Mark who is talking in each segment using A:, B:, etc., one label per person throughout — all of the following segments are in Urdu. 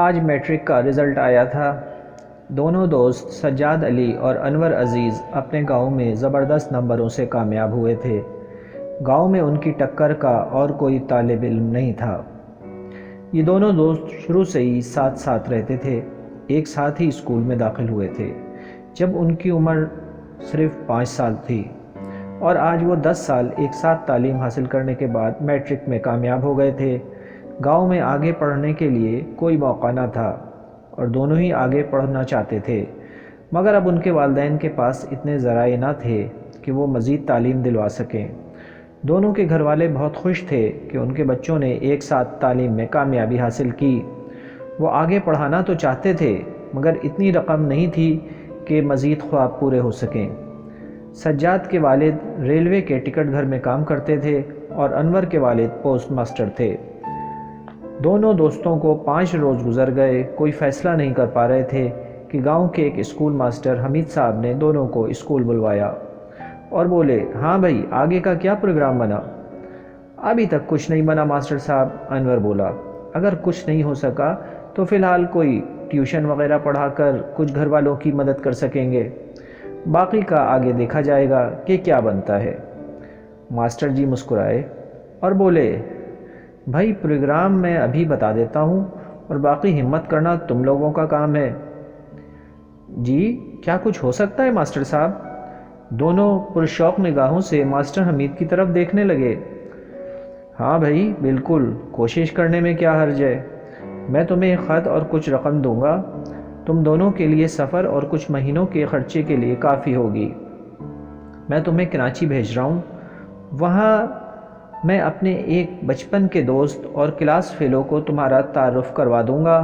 A: آج میٹرک کا رزلٹ آیا تھا۔ دونوں دوست سجاد علی اور انور عزیز اپنے گاؤں میں زبردست نمبروں سے کامیاب ہوئے تھے۔ گاؤں میں ان کی ٹکر کا اور کوئی طالب علم نہیں تھا۔ یہ دونوں دوست شروع سے ہی ساتھ ساتھ رہتے تھے، ایک ساتھ ہی اسکول میں داخل ہوئے تھے جب ان کی عمر صرف 5 سال تھی، اور آج وہ 10 سال ایک ساتھ تعلیم حاصل کرنے کے بعد میٹرک میں کامیاب ہو گئے تھے۔ گاؤں میں آگے پڑھنے کے لیے کوئی موقع نہ تھا اور دونوں ہی آگے پڑھنا چاہتے تھے، مگر اب ان کے والدین کے پاس اتنے ذرائع نہ تھے کہ وہ مزید تعلیم دلوا سکیں۔ دونوں کے گھر والے بہت خوش تھے کہ ان کے بچوں نے ایک ساتھ تعلیم میں کامیابی حاصل کی۔ وہ آگے پڑھانا تو چاہتے تھے، مگر اتنی رقم نہیں تھی کہ مزید خواب پورے ہو سکیں۔ سجاد کے والد ریلوے کے ٹکٹ گھر میں کام کرتے تھے اور انور کے والد پوسٹ ماسٹر تھے۔ دونوں دوستوں کو 5 روز گزر گئے، کوئی فیصلہ نہیں کر پا رہے تھے کہ گاؤں کے ایک اسکول ماسٹر حمید صاحب نے دونوں کو اسکول بلوایا اور بولے، ہاں بھائی، آگے کا کیا پروگرام بنا؟ ابھی تک کچھ نہیں بنا ماسٹر صاحب، انور بولا۔ اگر کچھ نہیں ہو سکا تو فی الحال کوئی ٹیوشن وغیرہ پڑھا کر کچھ گھر والوں کی مدد کر سکیں گے، باقی کا آگے دیکھا جائے گا کہ کیا بنتا ہے۔ ماسٹر جی مسکرائے اور بولے، بھائی پروگرام میں ابھی بتا دیتا ہوں اور باقی ہمت کرنا تم لوگوں کا کام ہے۔ جی کیا کچھ ہو سکتا ہے ماسٹر صاحب؟ دونوں پرشوق نگاہوں سے ماسٹر حمید کی طرف دیکھنے لگے۔ ہاں بھائی بالکل، کوشش کرنے میں کیا حرج ہے۔ میں تمہیں ایک خط اور کچھ رقم دوں گا، تم دونوں کے لیے سفر اور کچھ مہینوں کے خرچے کے لیے کافی ہوگی۔ میں تمہیں کراچی بھیج رہا ہوں، وہاں میں اپنے ایک بچپن کے دوست اور کلاس فیلو کو تمہارا تعارف کروا دوں گا،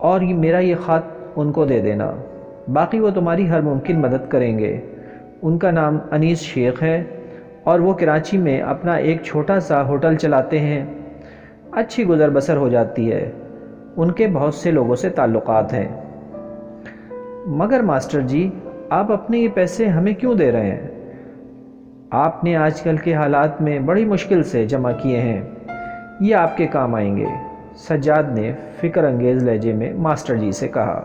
A: اور میرا یہ خط ان کو دے دینا، باقی وہ تمہاری ہر ممکن مدد کریں گے۔ ان کا نام انیس شیخ ہے اور وہ کراچی میں اپنا ایک چھوٹا سا ہوٹل چلاتے ہیں، اچھی گزر بسر ہو جاتی ہے، ان کے بہت سے لوگوں سے تعلقات ہیں۔ مگر ماسٹر جی، آپ اپنے یہ پیسے ہمیں کیوں دے رہے ہیں؟ آپ نے آج کل کے حالات میں بڑی مشکل سے جمع کیے ہیں، یہ آپ کے کام آئیں گے، سجاد نے فکر انگیز لہجے میں ماسٹر جی سے کہا۔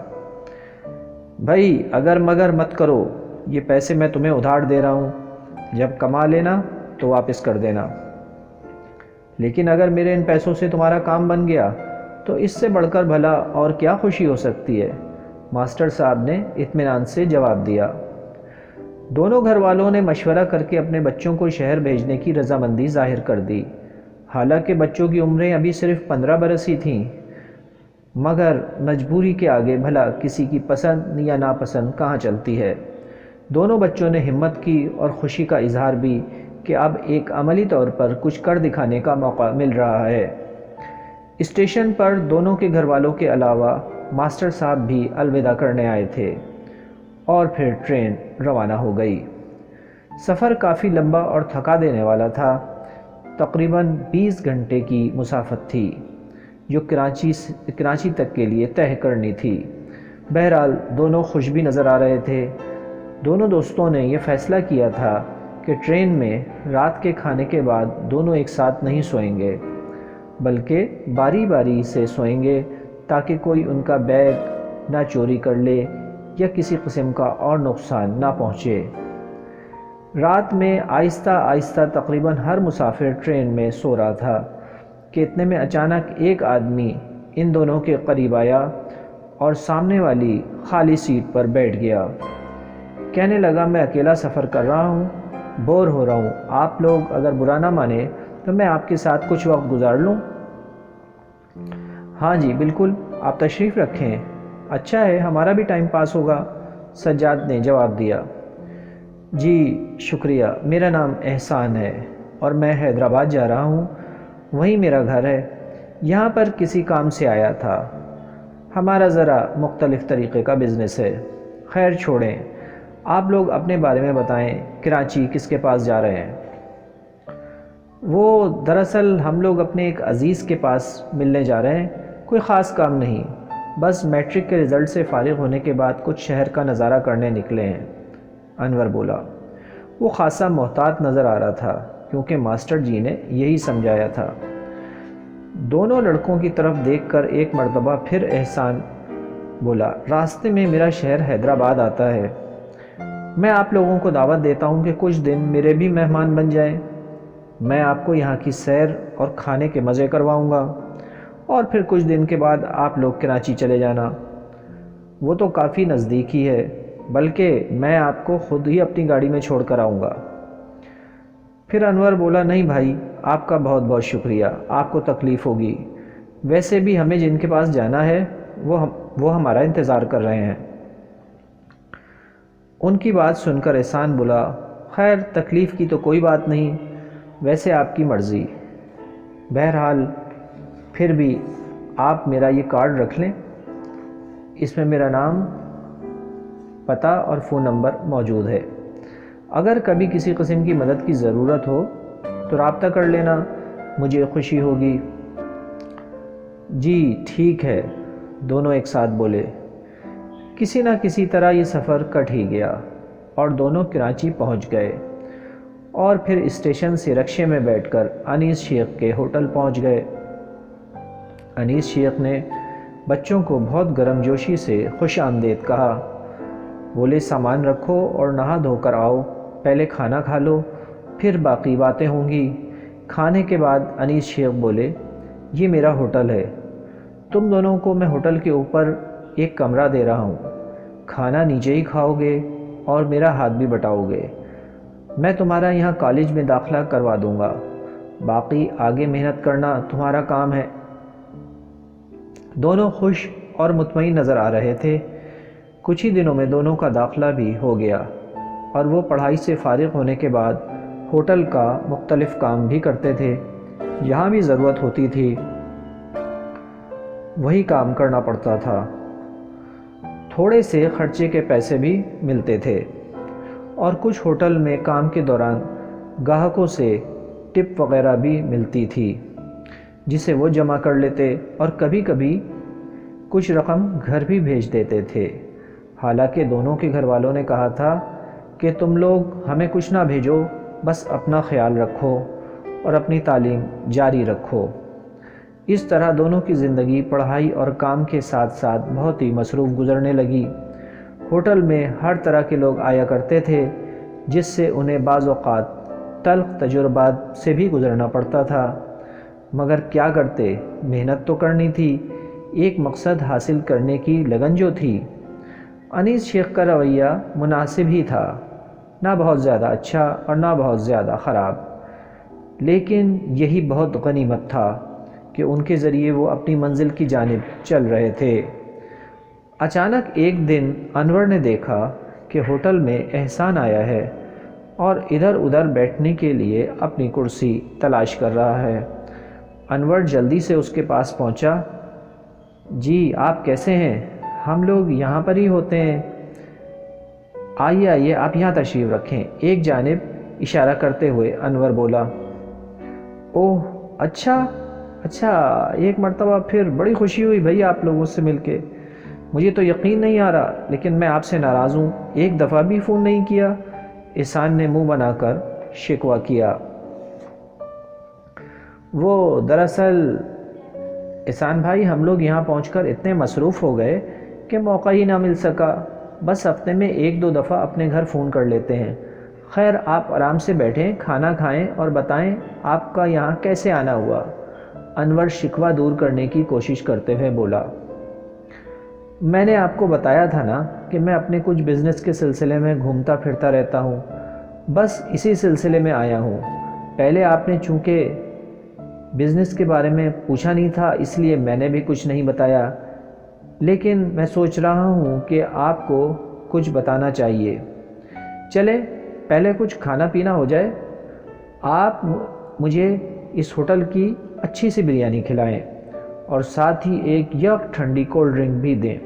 A: بھائی اگر مگر مت کرو، یہ پیسے میں تمہیں ادھار دے رہا ہوں، جب کما لینا تو واپس کر دینا۔ لیکن اگر میرے ان پیسوں سے تمہارا کام بن گیا تو اس سے بڑھ کر بھلا اور کیا خوشی ہو سکتی ہے، ماسٹر صاحب نے اطمینان سے جواب دیا۔ دونوں گھر والوں نے مشورہ کر کے اپنے بچوں کو شہر بھیجنے کی رضامندی ظاہر کر دی، حالانکہ بچوں کی عمریں ابھی صرف 15 برس ہی تھیں، مگر مجبوری کے آگے بھلا کسی کی پسند یا ناپسند کہاں چلتی ہے۔ دونوں بچوں نے ہمت کی اور خوشی کا اظہار بھی کہ اب ایک عملی طور پر کچھ کر دکھانے کا موقع مل رہا ہے۔ اسٹیشن پر دونوں کے گھر والوں کے علاوہ ماسٹر صاحب بھی الوداع کرنے آئے تھے اور پھر ٹرین روانہ ہو گئی۔ سفر کافی لمبا اور تھکا دینے والا تھا، تقریباً 20 گھنٹے کی مسافت تھی جو کراچی تک کے لیے طے کرنی تھی۔ بہرحال دونوں خوش بھی نظر آ رہے تھے۔ دونوں دوستوں نے یہ فیصلہ کیا تھا کہ ٹرین میں رات کے کھانے کے بعد دونوں ایک ساتھ نہیں سوئیں گے، بلکہ باری باری سے سوئیں گے تاکہ کوئی ان کا بیگ نہ چوری کر لے یا کسی قسم کا اور نقصان نہ پہنچے۔ رات میں آہستہ آہستہ تقریباً ہر مسافر ٹرین میں سو رہا تھا کہ اتنے میں اچانک ایک آدمی ان دونوں کے قریب آیا اور سامنے والی خالی سیٹ پر بیٹھ گیا۔ کہنے لگا، میں اکیلا سفر کر رہا ہوں، بور ہو رہا ہوں، آپ لوگ اگر برا نہ مانیں تو میں آپ کے ساتھ کچھ وقت گزار لوں؟ ہاں جی بالکل، آپ تشریف رکھیں، اچھا ہے، ہمارا بھی ٹائم پاس ہوگا، سجاد نے جواب دیا۔ جی شکریہ، میرا نام احسان ہے اور میں حیدرآباد جا رہا ہوں، وہیں میرا گھر ہے، یہاں پر کسی کام سے آیا تھا، ہمارا ذرا مختلف طریقے کا بزنس ہے۔ خیر چھوڑیں، آپ لوگ اپنے بارے میں بتائیں، کراچی کس کے پاس جا رہے ہیں؟ وہ دراصل ہم لوگ اپنے ایک عزیز کے پاس ملنے جا رہے ہیں، کوئی خاص کام نہیں، بس میٹرک کے رزلٹ سے فارغ ہونے کے بعد کچھ شہر کا نظارہ کرنے نکلے ہیں، انور بولا۔ وہ خاصا محتاط نظر آ رہا تھا کیونکہ ماسٹر جی نے یہی سمجھایا تھا۔ دونوں لڑکوں کی طرف دیکھ کر ایک مرتبہ پھر احسان بولا، راستے میں میرا شہر حیدرآباد آتا ہے، میں آپ لوگوں کو دعوت دیتا ہوں کہ کچھ دن میرے بھی مہمان بن جائیں، میں آپ کو یہاں کی سیر اور کھانے کے مزے کرواؤں گا، اور پھر کچھ دن کے بعد آپ لوگ کراچی چلے جانا، وہ تو کافی نزدیک ہی ہے، بلکہ میں آپ کو خود ہی اپنی گاڑی میں چھوڑ کر آؤں گا۔ پھر انور بولا، نہیں بھائی، آپ کا بہت بہت شکریہ، آپ کو تکلیف ہوگی، ویسے بھی ہمیں جن کے پاس جانا ہے وہ ہمارا انتظار کر رہے ہیں۔ ان کی بات سن کر احسان بولا، خیر تکلیف کی تو کوئی بات نہیں، ویسے آپ کی مرضی، بہرحال پھر بھی آپ میرا یہ کارڈ رکھ لیں، اس میں میرا نام، پتہ اور فون نمبر موجود ہے، اگر کبھی کسی قسم کی مدد کی ضرورت ہو تو رابطہ کر لینا، مجھے خوشی ہوگی۔ جی ٹھیک ہے، دونوں ایک ساتھ بولے۔ کسی نہ کسی طرح یہ سفر کٹ ہی گیا اور دونوں کراچی پہنچ گئے، اور پھر اسٹیشن سے رکشے میں بیٹھ کر انیس شیخ کے ہوٹل پہنچ گئے۔ انیس شیخ نے بچوں کو بہت گرم جوشی سے خوش آمدید کہا، بولے سامان رکھو اور نہا دھو کر آؤ، پہلے کھانا کھا لو، پھر باقی باتیں ہوں گی۔ کھانے کے بعد انیس شیخ بولے، یہ میرا ہوٹل ہے، تم دونوں کو میں ہوٹل کے اوپر ایک کمرہ دے رہا ہوں، کھانا نیچے ہی کھاؤ گے اور میرا ہاتھ بھی بٹاؤ گے، میں تمہارا یہاں کالج میں داخلہ کروا دوں گا، باقی آگے محنت کرنا تمہارا کام ہے۔ دونوں خوش اور مطمئن نظر آ رہے تھے۔ کچھ ہی دنوں میں دونوں کا داخلہ بھی ہو گیا اور وہ پڑھائی سے فارغ ہونے کے بعد ہوٹل کا مختلف کام بھی کرتے تھے، جہاں بھی ضرورت ہوتی تھی وہی کام کرنا پڑتا تھا، تھوڑے سے خرچے کے پیسے بھی ملتے تھے، اور کچھ ہوٹل میں کام کے دوران گاہکوں سے ٹپ وغیرہ بھی ملتی تھی جسے وہ جمع کر لیتے، اور کبھی کبھی کچھ رقم گھر بھی بھیج دیتے تھے، حالانکہ دونوں کے گھر والوں نے کہا تھا کہ تم لوگ ہمیں کچھ نہ بھیجو، بس اپنا خیال رکھو اور اپنی تعلیم جاری رکھو۔ اس طرح دونوں کی زندگی پڑھائی اور کام کے ساتھ ساتھ بہت ہی مصروف گزرنے لگی۔ ہوٹل میں ہر طرح کے لوگ آیا کرتے تھے، جس سے انہیں بعض اوقات تلخ تجربات سے بھی گزرنا پڑتا تھا، مگر کیا کرتے، محنت تو کرنی تھی، ایک مقصد حاصل کرنے کی لگن جو تھی۔ انیس شیخ کا رویہ مناسب ہی تھا، نہ بہت زیادہ اچھا اور نہ بہت زیادہ خراب، لیکن یہی بہت غنیمت تھا کہ ان کے ذریعے وہ اپنی منزل کی جانب چل رہے تھے۔ اچانک ایک دن انور نے دیکھا کہ ہوٹل میں احسان آیا ہے اور ادھر ادھر بیٹھنے کے لیے اپنی کرسی تلاش کر رہا ہے۔ انور جلدی سے اس کے پاس پہنچا، جی آپ کیسے ہیں؟ ہم لوگ یہاں پر ہی ہوتے ہیں، آئیے آئیے آپ یہاں تشریف رکھیں، ایک جانب اشارہ کرتے ہوئے انور بولا۔ اوہ اچھا، ایک مرتبہ پھر بڑی خوشی ہوئی بھائی آپ لوگوں سے مل کے، مجھے تو یقین نہیں آ رہا، لیکن میں آپ سے ناراض ہوں، ایک دفعہ بھی فون نہیں کیا، احسان نے منہ بنا کر شکوہ کیا۔ وہ دراصل احسان بھائی، ہم لوگ یہاں پہنچ کر اتنے مصروف ہو گئے کہ موقع ہی نہ مل سکا، بس ہفتے میں ایک دو دفعہ اپنے گھر فون کر لیتے ہیں۔ خیر آپ آرام سے بیٹھیں، کھانا کھائیں اور بتائیں آپ کا یہاں کیسے آنا ہوا۔ انور شکوہ دور کرنے کی کوشش کرتے ہوئے بولا، میں نے آپ کو بتایا تھا نا کہ میں اپنے کچھ بزنس کے سلسلے میں گھومتا پھرتا رہتا ہوں، بس اسی سلسلے میں آیا ہوں۔ پہلے آپ نے چونکہ بزنس کے بارے میں پوچھا نہیں تھا، اس لیے میں نے بھی کچھ نہیں بتایا، لیکن میں سوچ رہا ہوں کہ آپ کو کچھ بتانا چاہیے۔ چلیں پہلے کچھ کھانا پینا ہو جائے، آپ مجھے اس ہوٹل کی اچھی سی بریانی کھلائیں اور ساتھ ہی ایک یک ٹھنڈی کولڈ ڈرنک بھی دیں۔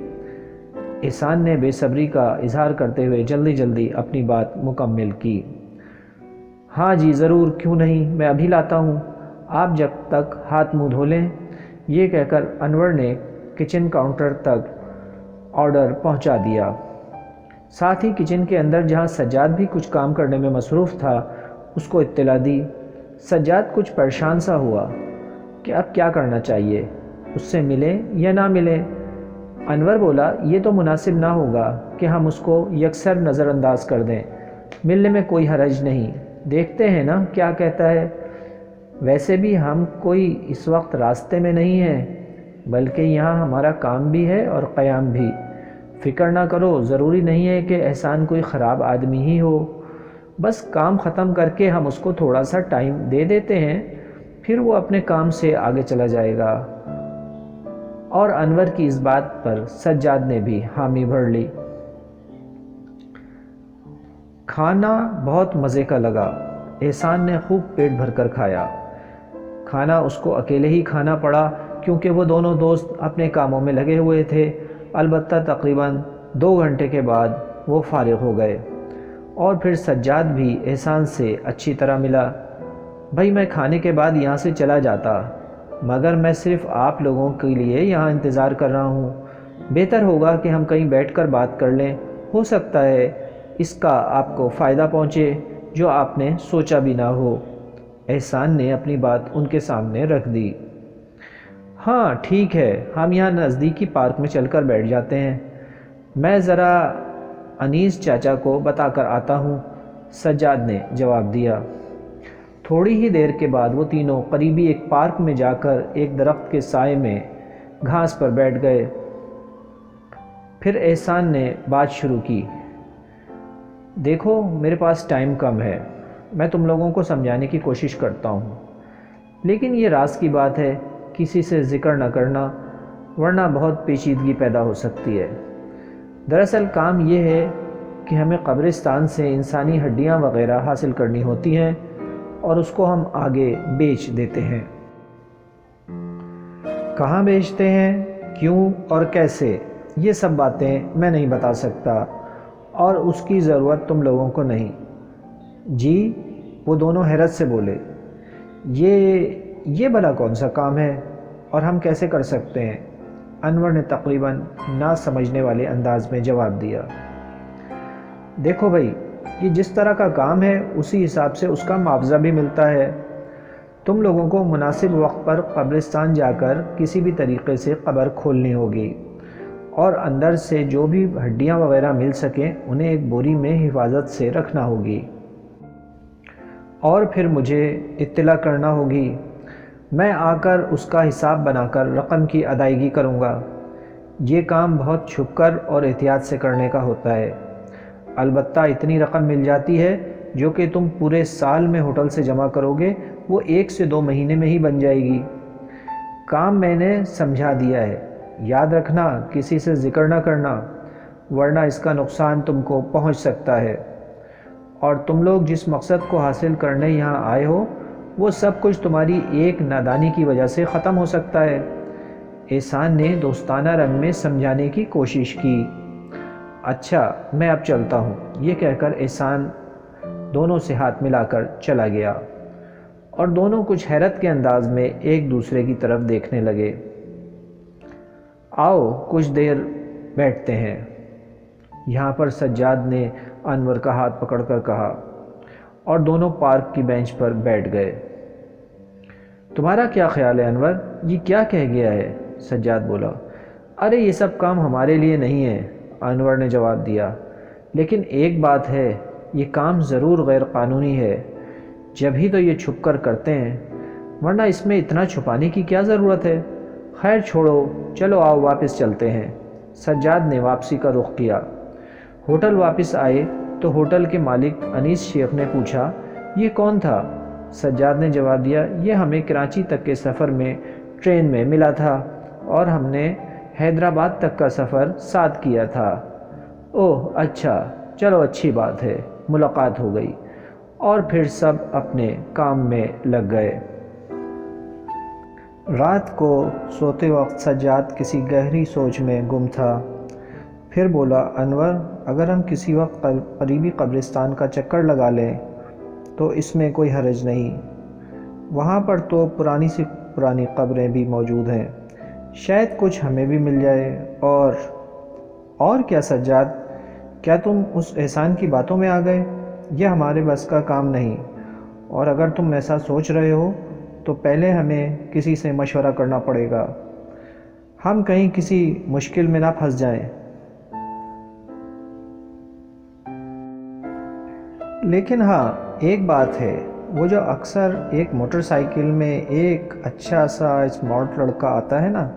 A: احسان نے بے صبری کا اظہار کرتے ہوئے جلدی جلدی اپنی بات مکمل کی۔ ہاں جی ضرور، کیوں نہیں، میں ابھی لاتا ہوں، آپ جب تک ہاتھ منہ دھو لیں۔ یہ کہہ کر انور نے کچن کاؤنٹر تک آرڈر پہنچا دیا، ساتھ ہی کچن کے اندر جہاں سجاد بھی کچھ کام کرنے میں مصروف تھا اس کو اطلاع دی۔ سجاد کچھ پریشان سا ہوا، کہ اب کیا کرنا چاہیے، اس سے ملیں یا نہ ملیں؟ انور بولا، یہ تو مناسب نہ ہوگا کہ ہم اس کو یکسر نظر انداز کر دیں، ملنے میں کوئی حرج نہیں، دیکھتے ہیں نا کیا کہتا ہے۔ ویسے بھی ہم کوئی اس وقت راستے میں نہیں ہیں، بلکہ یہاں ہمارا کام بھی ہے اور قیام بھی۔ فکر نہ کرو، ضروری نہیں ہے کہ احسان کوئی خراب آدمی ہی ہو، بس کام ختم کر کے ہم اس کو تھوڑا سا ٹائم دے دیتے ہیں، پھر وہ اپنے کام سے آگے چلا جائے گا۔ اور انور کی اس بات پر سجاد نے بھی حامی بھر لی۔ کھانا بہت مزے کا لگا، احسان نے خوب پیٹ بھر کر کھایا۔ کھانا اس کو اکیلے ہی کھانا پڑا کیونکہ وہ دونوں دوست اپنے کاموں میں لگے ہوئے تھے، البتہ تقریباً 2 گھنٹے کے بعد وہ فارغ ہو گئے، اور پھر سجاد بھی احسان سے اچھی طرح ملا۔ بھائی میں کھانے کے بعد یہاں سے چلا جاتا، مگر میں صرف آپ لوگوں کے لیے یہاں انتظار کر رہا ہوں، بہتر ہوگا کہ ہم کہیں بیٹھ کر بات کر لیں، ہو سکتا ہے اس کا آپ کو فائدہ پہنچے جو آپ نے سوچا بھی نہ ہو۔ احسان نے اپنی بات ان کے سامنے رکھ دی۔ ہاں ٹھیک ہے، ہم یہاں نزدیکی پارک میں چل کر بیٹھ جاتے ہیں، میں ذرا انیس چاچا کو بتا کر آتا ہوں، سجاد نے جواب دیا۔ تھوڑی ہی دیر کے بعد وہ تینوں قریبی ایک پارک میں جا کر ایک درخت کے سائے میں گھاس پر بیٹھ گئے۔ پھر احسان نے بات شروع کی۔ دیکھو میرے پاس ٹائم کم ہے، میں تم لوگوں کو سمجھانے کی کوشش کرتا ہوں، لیکن یہ راز کی بات ہے، کسی سے ذکر نہ کرنا ورنہ بہت پیچیدگی پیدا ہو سکتی ہے۔ دراصل کام یہ ہے کہ ہمیں قبرستان سے انسانی ہڈیاں وغیرہ حاصل کرنی ہوتی ہیں اور اس کو ہم آگے بیچ دیتے ہیں۔ کہاں بیچتے ہیں، کیوں اور کیسے، یہ سب باتیں میں نہیں بتا سکتا، اور اس کی ضرورت تم لوگوں کو نہیں۔ جی، وہ دونوں حیرت سے بولے، یہ بھلا کون سا کام ہے اور ہم کیسے کر سکتے ہیں؟ انور نے تقریباً نہ سمجھنے والے انداز میں جواب دیا۔ دیکھو بھائی، یہ جس طرح کا کام ہے اسی حساب سے اس کا معاوضہ بھی ملتا ہے۔ تم لوگوں کو مناسب وقت پر قبرستان جا کر کسی بھی طریقے سے قبر کھولنی ہوگی، اور اندر سے جو بھی ہڈیاں وغیرہ مل سکیں انہیں ایک بوری میں حفاظت سے رکھنا ہوگی، اور پھر مجھے اطلاع کرنا ہوگی، میں آ کر اس کا حساب بنا کر رقم کی ادائیگی کروں گا۔ یہ کام بہت چھپ کر اور احتیاط سے کرنے کا ہوتا ہے، البتہ اتنی رقم مل جاتی ہے جو کہ تم پورے سال میں ہوٹل سے جمع کرو گے وہ 1 سے 2 مہینے میں ہی بن جائے گی۔ کام میں نے سمجھا دیا ہے، یاد رکھنا کسی سے ذکر نہ کرنا، ورنہ اس کا نقصان تم کو پہنچ سکتا ہے، اور تم لوگ جس مقصد کو حاصل کرنے یہاں آئے ہو وہ سب کچھ تمہاری ایک نادانی کی وجہ سے ختم ہو سکتا ہے۔ احسان نے دوستانہ رنگ میں سمجھانے کی کوشش کی۔ اچھا میں اب چلتا ہوں، یہ کہہ کر احسان دونوں سے ہاتھ ملا کر چلا گیا، اور دونوں کچھ حیرت کے انداز میں ایک دوسرے کی طرف دیکھنے لگے۔ آؤ کچھ دیر بیٹھتے ہیں، یہاں پر سجاد نے انور کا ہاتھ پکڑ کر کہا، اور دونوں پارک کی بینچ پر بیٹھ گئے۔ تمہارا کیا خیال ہے انور، یہ کیا کہہ گیا ہے؟ سجاد بولا۔ ارے یہ سب کام ہمارے لیے نہیں ہے، انور نے جواب دیا، لیکن ایک بات ہے، یہ کام ضرور غیر قانونی ہے، جب ہی تو یہ چھپ کر کرتے ہیں، ورنہ اس میں اتنا چھپانے کی کیا ضرورت ہے؟ خیر چھوڑو، چلو آؤ واپس چلتے ہیں۔ سجاد نے واپسی کا رخ کیا۔ ہوٹل واپس آئے تو ہوٹل کے مالک انیس شیخ نے پوچھا، یہ کون تھا؟ سجاد نے جواب دیا، یہ ہمیں کراچی تک کے سفر میں ٹرین میں ملا تھا، اور ہم نے حیدرآباد تک کا سفر ساتھ کیا تھا۔ اوہ اچھا، چلو اچھی بات ہے، ملاقات ہو گئی، اور پھر سب اپنے کام میں لگ گئے۔ رات کو سوتے وقت سجاد کسی گہری سوچ میں گم تھا، پھر بولا، انور اگر ہم کسی وقت قریبی قبرستان کا چکر لگا لیں تو اس میں کوئی حرج نہیں، وہاں پر تو پرانی سی پرانی قبریں بھی موجود ہیں، شاید کچھ ہمیں بھی مل جائے۔ اور کیا سجاد، کیا تم اس احسان کی باتوں میں آ گئے؟ یہ ہمارے بس کا کام نہیں، اور اگر تم ایسا سوچ رہے ہو تو پہلے ہمیں کسی سے مشورہ کرنا پڑے گا، ہم کہیں کسی مشکل میں نہ پھنس جائیں۔ لیکن ہاں ایک بات ہے، وہ جو اکثر ایک موٹر سائیکل میں ایک اچھا سا اسمارٹ لڑکا آتا ہے نا،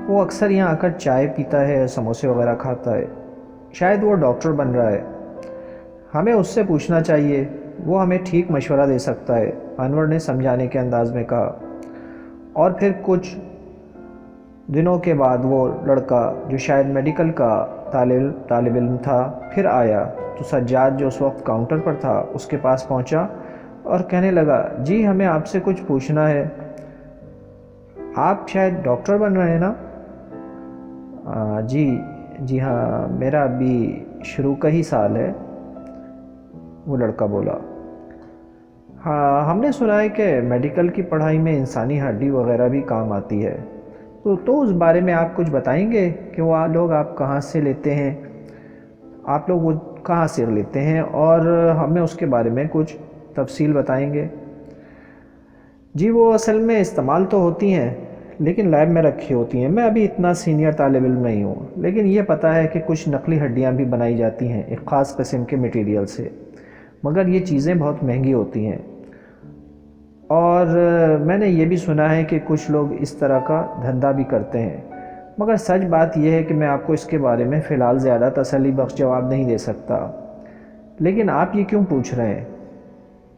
A: وہ اکثر یہاں آ کر چائے پیتا ہے، سموسے وغیرہ کھاتا ہے، شاید وہ ڈاکٹر بن رہا ہے، ہمیں اس سے پوچھنا چاہیے، وہ ہمیں ٹھیک مشورہ دے سکتا ہے، انور نے سمجھانے کے انداز میں کہا۔ اور پھر کچھ دنوں کے بعد وہ لڑکا جو شاید میڈیکل کا طالب علم تھا پھر آیا تو سجاد جو اس وقت کاؤنٹر پر تھا اس کے پاس پہنچا اور کہنے لگا، جی ہمیں آپ سے کچھ پوچھنا ہے، آپ شاید ڈاکٹر بن رہے ہیں نا؟ جی ہاں، میرا ابھی شروع کا ہی سال ہے، وہ لڑکا بولا۔ ہاں ہم نے سنا ہے کہ میڈیکل کی پڑھائی میں انسانی ہڈی وغیرہ بھی کام آتی ہے، تو اس بارے میں آپ کچھ بتائیں گے کہ وہ لوگ آپ کہاں سے لیتے ہیں، آپ لوگ وہ کہاں سے لیتے ہیں، اور ہمیں اس کے بارے میں کچھ تفصیل بتائیں گے؟ جی وہ اصل میں استعمال تو ہوتی ہیں لیکن لیب میں رکھی ہوتی ہیں، میں ابھی اتنا سینئر طالب علم نہیں ہوں، لیکن یہ پتہ ہے کہ کچھ نقلی ہڈیاں بھی بنائی جاتی ہیں ایک خاص قسم کے میٹیریل سے، مگر یہ چیزیں بہت مہنگی ہوتی ہیں، اور میں نے یہ بھی سنا ہے کہ کچھ لوگ اس طرح کا دھندا بھی کرتے ہیں، مگر سچ بات یہ ہے کہ میں آپ کو اس کے بارے میں فی الحال زیادہ تسلی بخش جواب نہیں دے سکتا۔ لیکن آپ یہ کیوں پوچھ رہے ہیں؟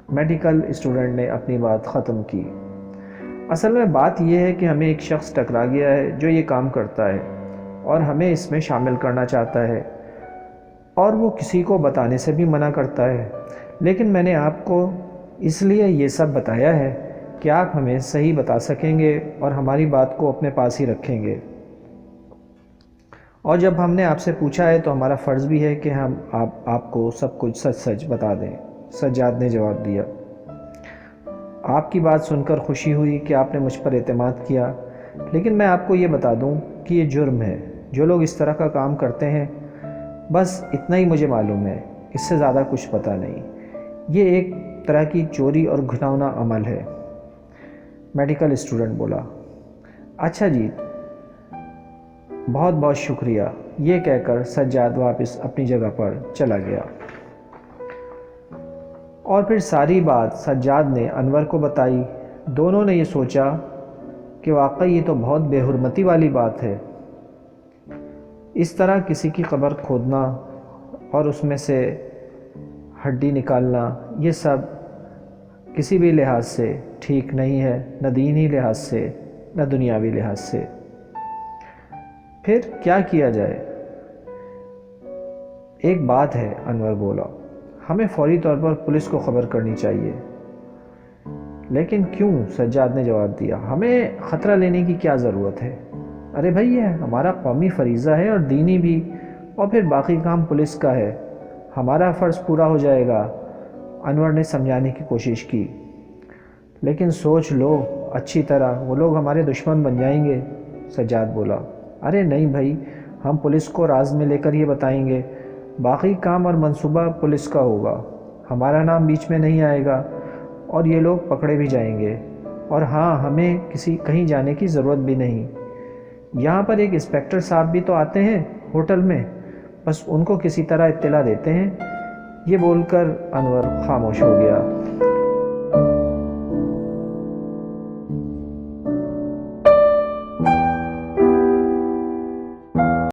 A: میڈیکل اسٹوڈنٹ نے اپنی بات ختم کی۔ اصل میں بات یہ ہے کہ ہمیں ایک شخص ٹکرا گیا ہے جو یہ کام کرتا ہے اور ہمیں اس میں شامل کرنا چاہتا ہے، اور وہ کسی کو بتانے سے بھی منع کرتا ہے، لیکن میں نے آپ کو اس لیے یہ سب بتایا ہے کہ آپ ہمیں صحیح بتا سکیں گے اور ہماری بات کو اپنے پاس ہی رکھیں گے، اور جب ہم نے آپ سے پوچھا ہے تو ہمارا فرض بھی ہے کہ ہم آپ کو سب کچھ سچ سچ بتا دیں، سجاد نے جواب دیا۔ آپ کی بات سن کر خوشی ہوئی کہ آپ نے مجھ پر اعتماد کیا، لیکن میں آپ کو یہ بتا دوں کہ یہ جرم ہے، جو لوگ اس طرح کا کام کرتے ہیں، بس اتنا ہی مجھے معلوم ہے، اس سے زیادہ کچھ پتہ نہیں، یہ ایک طرح کی چوری اور گھناؤنا عمل ہے۔ میڈیکل اسٹوڈنٹ بولا، اچھا جی، بہت بہت شکریہ، یہ کہہ کر سجاد واپس اپنی جگہ پر چلا گیا۔ اور پھر ساری بات سجاد نے انور کو بتائی۔ دونوں نے یہ سوچا کہ واقعی یہ تو بہت بے حرمتی والی بات ہے، اس طرح کسی کی قبر کھودنا اور اس میں سے ہڈی نکالنا، یہ سب کسی بھی لحاظ سے ٹھیک نہیں ہے، نہ دینی لحاظ سے نہ دنیاوی لحاظ سے۔ پھر کیا کیا جائے؟ ایک بات ہے، انور بولا، ہمیں فوری طور پر پولیس کو خبر کرنی چاہیے۔ لیکن کیوں؟ سجاد نے جواب دیا، ہمیں خطرہ لینے کی کیا ضرورت ہے؟ ارے بھائی یہ ہمارا قومی فریضہ ہے اور دینی بھی، اور پھر باقی کام پولیس کا ہے، ہمارا فرض پورا ہو جائے گا۔ انور نے سمجھانے کی کوشش کی۔ لیکن سوچ لو اچھی طرح، وہ لوگ ہمارے دشمن بن جائیں گے، سجاد بولا۔ ارے نہیں بھائی، ہم پولیس کو راز میں لے کر یہ بتائیں گے، باقی کام اور منصوبہ پولیس کا ہوگا، ہمارا نام بیچ میں نہیں آئے گا اور یہ لوگ پکڑے بھی جائیں گے، اور ہاں ہمیں کہیں جانے کی ضرورت بھی نہیں، یہاں پر ایک انسپکٹر صاحب بھی تو آتے ہیں ہوٹل میں، بس ان کو کسی طرح اطلاع دیتے ہیں۔ یہ بول کر انور خاموش ہو گیا۔